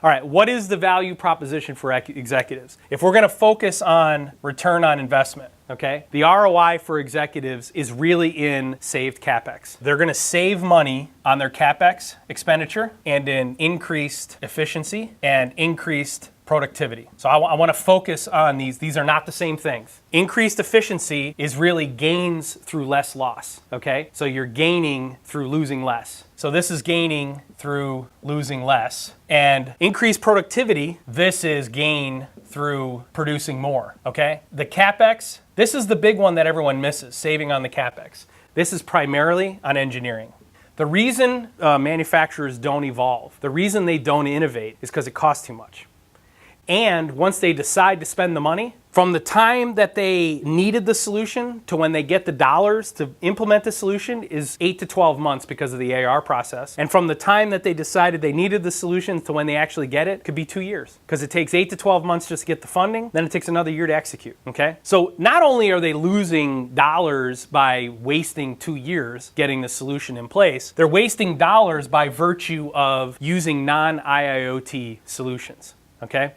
All right, what is the value proposition for executives? If we're going to focus on return on investment, okay, the ROI for executives is really in saved CapEx. They're going to save money on their CapEx expenditure and in increased efficiency and increased productivity. So I want to focus on these. These are not the same things. Increased efficiency is really gains through less loss, okay? So you're gaining through losing less. So this is gaining through losing less. And increased productivity, this is gain through producing more, okay? The CapEx, this is the big one that everyone misses, saving on the CapEx. This is primarily on engineering. The reason manufacturers don't evolve, the reason they don't innovate is because it costs too much. And once they decide to spend the money, from the time that they needed the solution to when they get the dollars to implement the solution is 8 to 12 months because of the AR process. And from the time that they decided they needed the solution to when they actually get it could be 2 years, because it takes 8 to 12 months just to get the funding, then it takes another year to execute, okay? So not only are they losing dollars by wasting 2 years getting the solution in place, they're wasting dollars by virtue of using non-IIoT solutions, okay?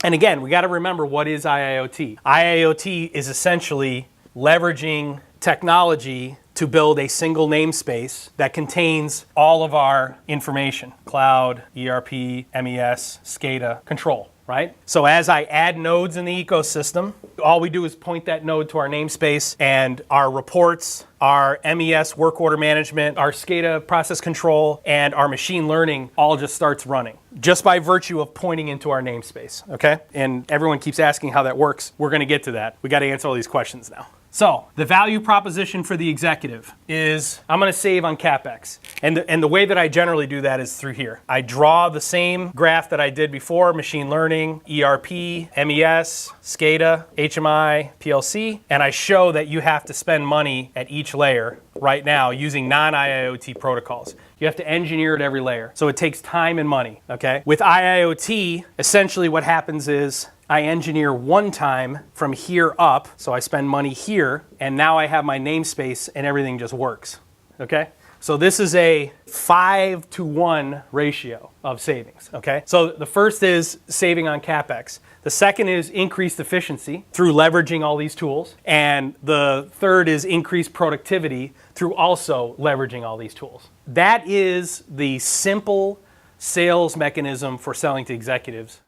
And again, we got to remember, what is IIoT? IIoT is essentially leveraging technology to build a single namespace that contains all of our information: cloud, ERP, MES, SCADA, control, right? So as I add nodes in the ecosystem, all we do is point that node to our namespace, and our reports, our MES work order management, our SCADA process control, and our machine learning all just starts running just by virtue of pointing into our namespace, okay? And everyone keeps asking how that works. We're going to get to that. We got to answer all these questions now. So the value proposition for the executive is, I'm going to save on CapEx. And the way that I generally do that is through here. I draw the same graph that I did before: machine learning, ERP, MES, SCADA, HMI, PLC, and I show that you have to spend money at each layer right now using non-IIoT protocols. You have to engineer at every layer. So it takes time and money, okay? With IIoT, essentially what happens is I engineer one time from here up, so I spend money here, and now I have my namespace and everything just works, okay? So this is a 5-to-1 ratio of savings, okay? So the first is saving on CapEx. The second is increased efficiency through leveraging all these tools. And the third is increased productivity through also leveraging all these tools. That is the simple sales mechanism for selling to executives.